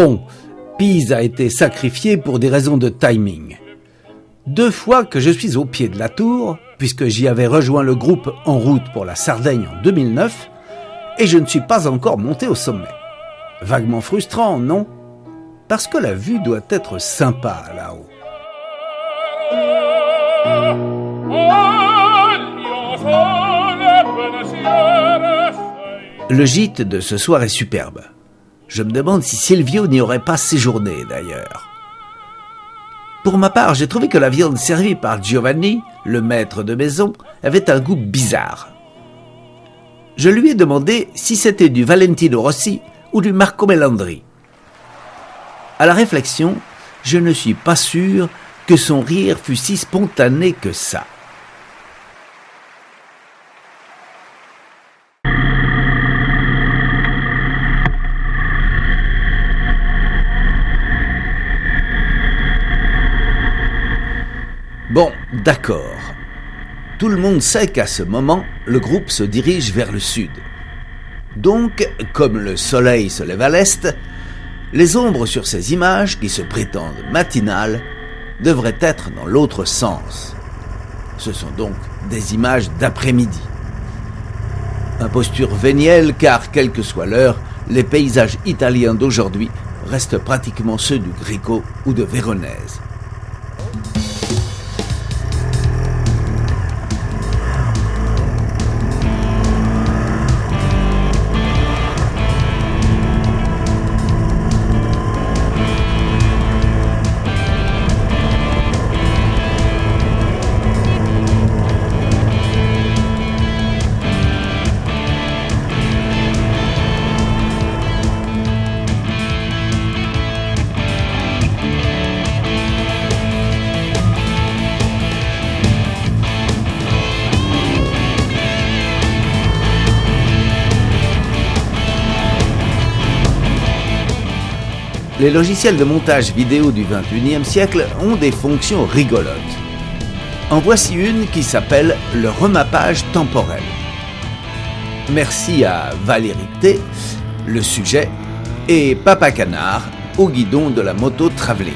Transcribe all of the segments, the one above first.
Bon, Pise a été sacrifié pour des raisons de timing. 2 fois que je suis au pied de la tour, puisque j'y avais rejoint le groupe en route pour la Sardaigne en 2009, et je ne suis pas encore monté au sommet. Vaguement frustrant, non? Parce que la vue doit être sympa là-haut. Le gîte de ce soir est superbe. Je me demande si Silvio n'y aurait pas séjourné d'ailleurs. Pour ma part, j'ai trouvé que la viande servie par Giovanni, le maître de maison, avait un goût bizarre. Je lui ai demandé si c'était du Valentino Rossi ou du Marco Melandri. À la réflexion, je ne suis pas sûr que son rire fût si spontané que ça. Bon, d'accord. Tout le monde sait qu'à ce moment, le groupe se dirige vers le sud. Donc, comme le soleil se lève à l'est, les ombres sur ces images, qui se prétendent matinales, devraient être dans l'autre sens. Ce sont donc des images d'après-midi. Imposture vénielle car, quelle que soit l'heure, les paysages italiens d'aujourd'hui restent pratiquement ceux du Greco ou de Véronèse. Les logiciels de montage vidéo du XXIe siècle ont des fonctions rigolotes. En voici une qui s'appelle le remappage temporel. Merci à Valérie T, le sujet, et Papa Canard au guidon de la moto travelling.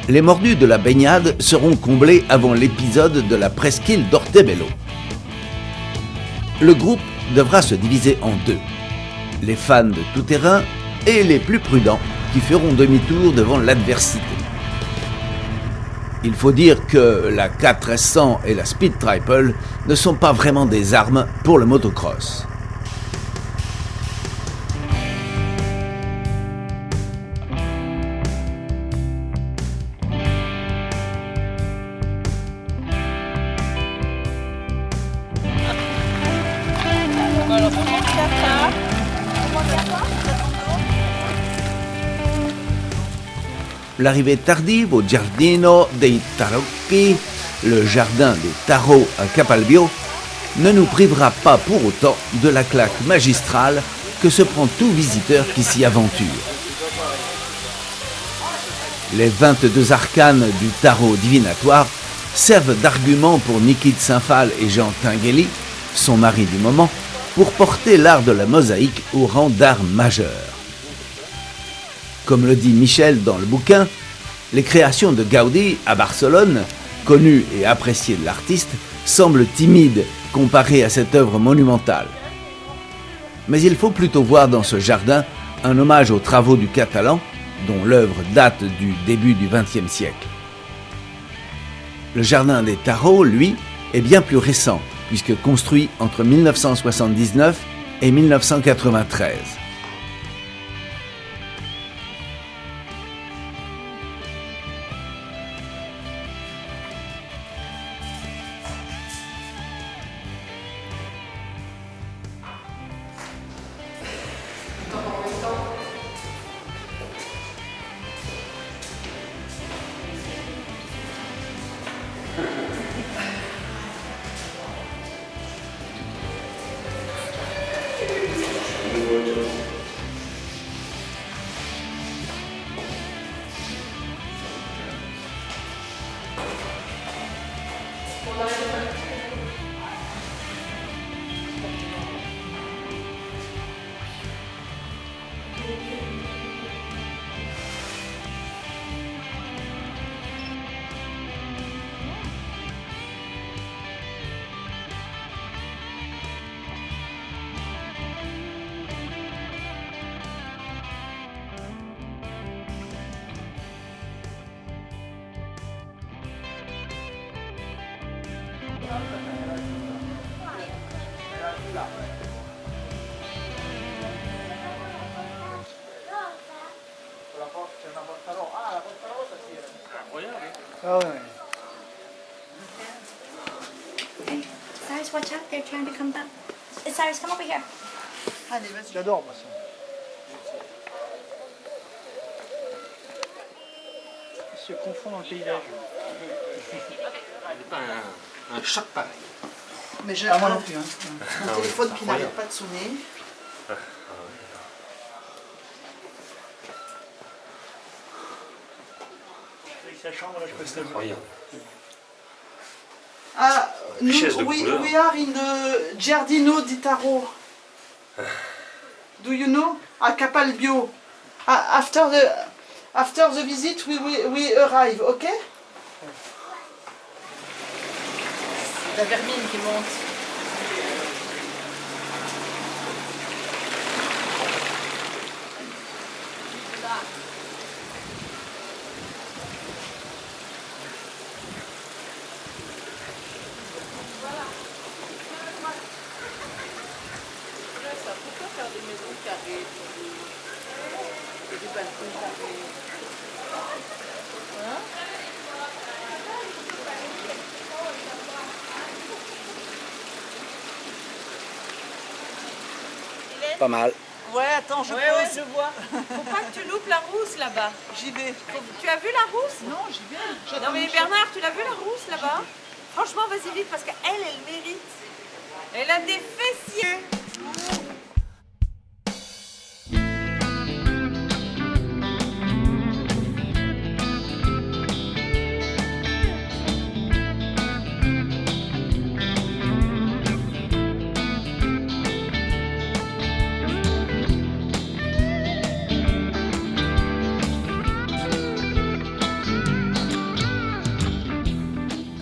Les mordus de la baignade seront comblés avant l'épisode de la presqu'île d'Ortebello. Le groupe devra se diviser en 2. Les fans de tout-terrain et les plus prudents qui feront demi-tour devant l'adversité. Il faut dire que la 4S100 et la Speed Triple ne sont pas vraiment des armes pour le motocross. L'arrivée tardive au Giardino dei Tarocchi, le jardin des tarots à Capalbio, ne nous privera pas pour autant de la claque magistrale que se prend tout visiteur qui s'y aventure. Les 22 arcanes du tarot divinatoire servent d'argument pour Niki de Saint-Phal et Jean Tinguely, son mari du moment, pour porter l'art de la mosaïque au rang d'art majeur. Comme le dit Michel dans le bouquin, les créations de Gaudí à Barcelone, connues et appréciées de l'artiste, semblent timides comparées à cette œuvre monumentale. Mais il faut plutôt voir dans ce jardin un hommage aux travaux du Catalan, dont l'œuvre date du début du XXe siècle. Le jardin des tarots, lui, est bien plus récent, puisque construit entre 1979 et 1993. Ah ouais. Hey, Cyrus, watch out. They're trying to come back. Cyrus, come over here. Allez, vas-y. J'adore moi ça. Ils se confondent dans le paysage. C'est pas un choc pareil. Mais j'ai Moi non plus. Hein. mon téléphone qui n'arrête pas de sonner. Avec sa chambre, là, je peux se Incroyable. Ah, Richesse de we couleurs. are in the Giardino di Taro. Do you know? À Capalbio. After the visit, we arrive, ok? La vermine qui monte. Pourquoi faire des maisons carrées et des balcons carrés? Hein? Pas mal. Ouais, attends, je pose. Je vois. Faut pas que tu loupes la rousse là-bas. J'y vais. Tu as vu la rousse? Non, j'y vais. Non mais Bernard, tu l'as vu la rousse là-bas? Franchement, vas-y vite parce qu'elle, elle mérite. Elle a des fessiers.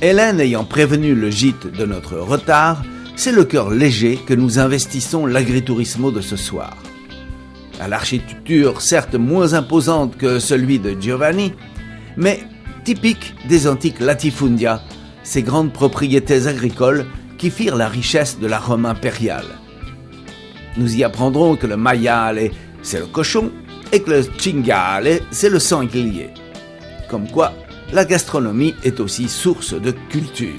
Hélène ayant prévenu le gîte de notre retard, c'est le cœur léger que nous investissons l'agriturismo de ce soir. À l'architecture certes moins imposante que celui de Giovanni, mais typique des antiques latifundia, ces grandes propriétés agricoles qui firent la richesse de la Rome impériale. Nous y apprendrons que le maiale, c'est le cochon, et que le cinghiale, c'est le sanglier. Comme quoi, la gastronomie est aussi source de culture.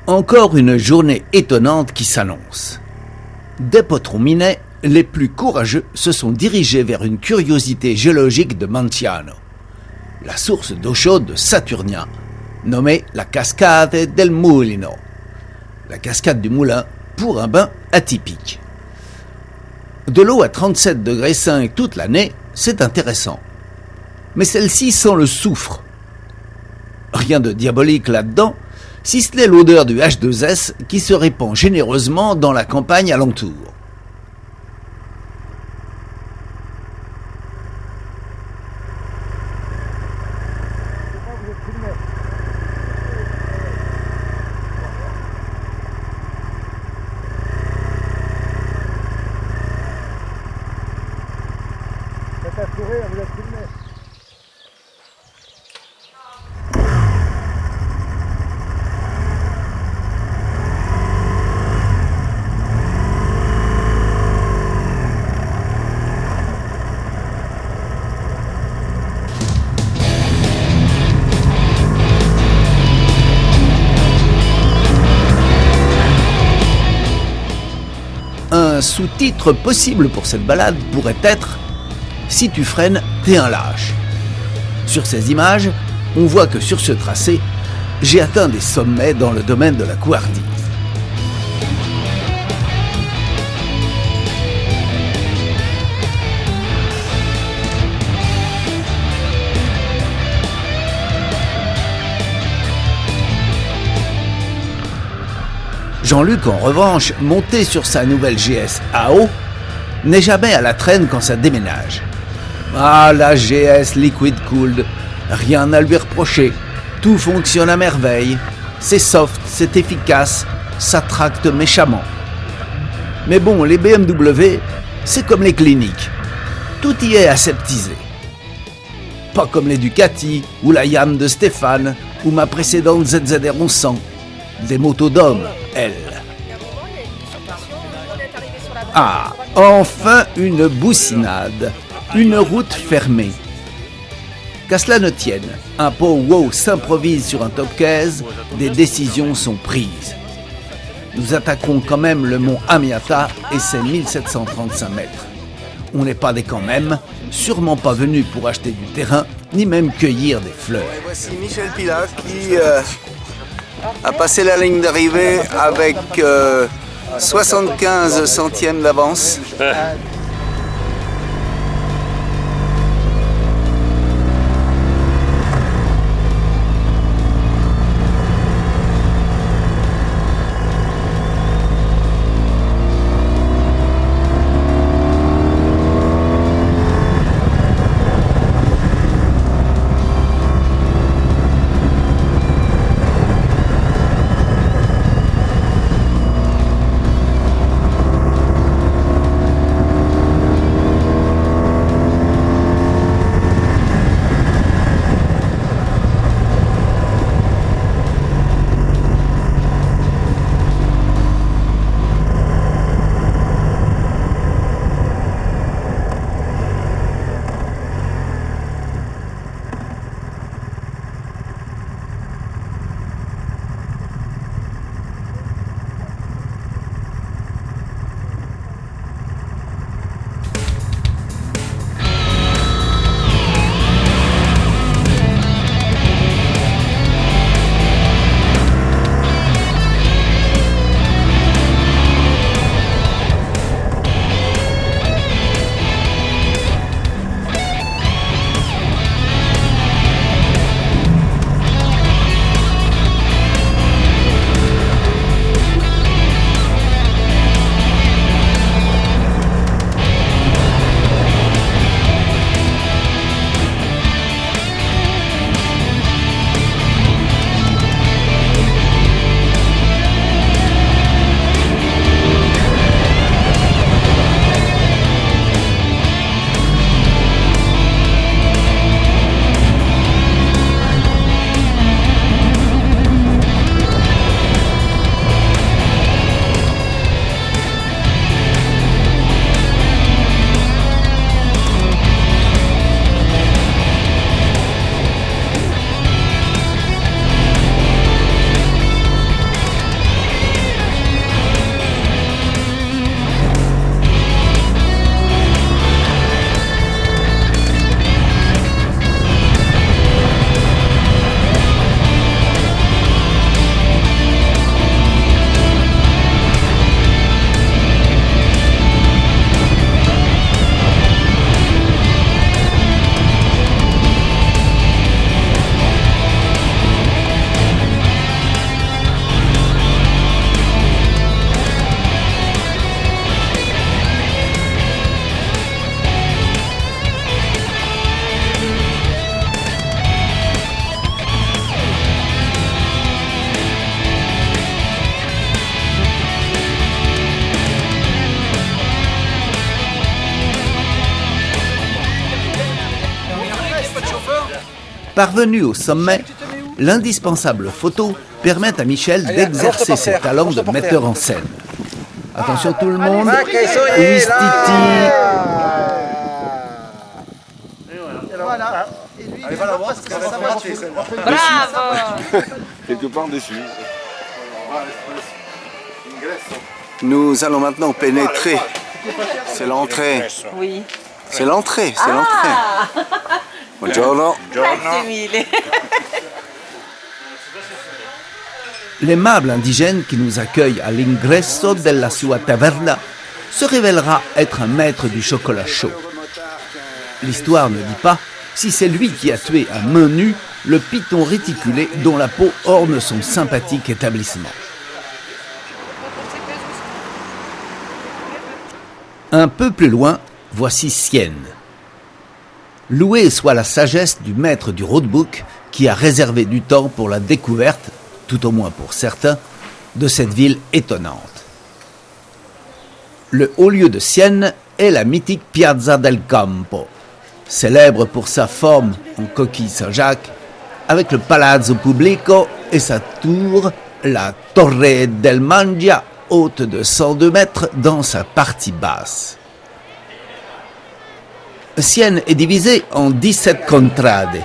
Encore une journée étonnante qui s'annonce. Des Potrumine, les plus courageux se sont dirigés vers une curiosité géologique de Manciano, la source d'eau chaude saturnien, nommée la Cascade del Mulino, la cascade du moulin pour un bain atypique. De l'eau à 37,5 degrés toute l'année, c'est intéressant. Mais celle-ci sent le soufre. Rien de diabolique là-dedans, si ce n'est l'odeur du H2S qui se répand généreusement dans la campagne alentour. sous-titre possible pour cette balade pourrait être « Si tu freines, t'es un lâche ». Sur ces images, on voit que sur ce tracé, j'ai atteint des sommets dans le domaine de la couardise. Jean-Luc, en revanche, monté sur sa nouvelle GS AO, n'est jamais à la traîne quand ça déménage. Ah, la GS Liquid Cooled, rien à lui reprocher, tout fonctionne à merveille, c'est soft, c'est efficace, ça tracte méchamment. Mais bon, les BMW, c'est comme les cliniques, tout y est aseptisé. Pas comme les Ducati, ou la Yam de Stéphane, ou ma précédente ZZR 1100, des motos d'hommes, elles. Ah, enfin une boussinade, une route fermée. Qu'à cela ne tienne, un pot wow s'improvise sur un top 15, des décisions sont prises. Nous attaquerons quand même le mont Amiata et ses 1735 mètres. On n'est pas des quand même, sûrement pas venus pour acheter du terrain, ni même cueillir des fleurs. Et voici Michel Pilat qui a passé la ligne d'arrivée avec 75 centièmes d'avance. Parvenu au sommet, l'indispensable photo permet à Michel d'exercer ses talents de metteur en scène. Attention tout le monde, Ouistiti. Voilà. Et lui, Allez, va la voir, parce que ça va rater, celle-là. Bravo! Quelque part déçu. Nous allons maintenant pénétrer. C'est l'entrée. Oui. C'est l'entrée, c'est l'entrée. Buongiorno. Grazie mille. L'aimable indigène qui nous accueille à l'ingresso della sua taverna se révélera être un maître du chocolat chaud. L'histoire ne dit pas si c'est lui qui a tué à main nue le python réticulé dont la peau orne son sympathique établissement. Un peu plus loin, voici Sienne. Louée soit la sagesse du maître du roadbook qui a réservé du temps pour la découverte, tout au moins pour certains, de cette ville étonnante. Le haut lieu de Sienne est la mythique Piazza del Campo, célèbre pour sa forme en coquille Saint-Jacques, avec le Palazzo Pubblico et sa tour, la Torre del Mangia, haute de 102 mètres dans sa partie basse. Sienne est divisée en 17 contrade,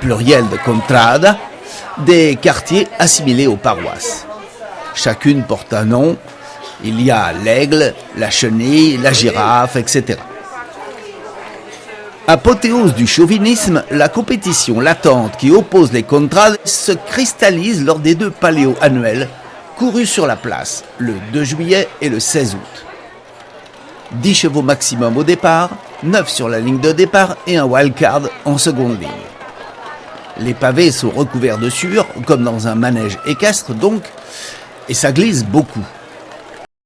pluriel de contrada, des quartiers assimilés aux paroisses. Chacune porte un nom. Il y a l'aigle, la chenille, la girafe, etc. Apothéose du chauvinisme, la compétition latente qui oppose les contrades se cristallise lors des 2 paléos annuels courus sur la place, le 2 juillet et le 16 août. 10 chevaux maximum au départ, 9 sur la ligne de départ et un wildcard en seconde ligne. Les pavés sont recouverts de sueur, comme dans un manège équestre donc, et ça glisse beaucoup.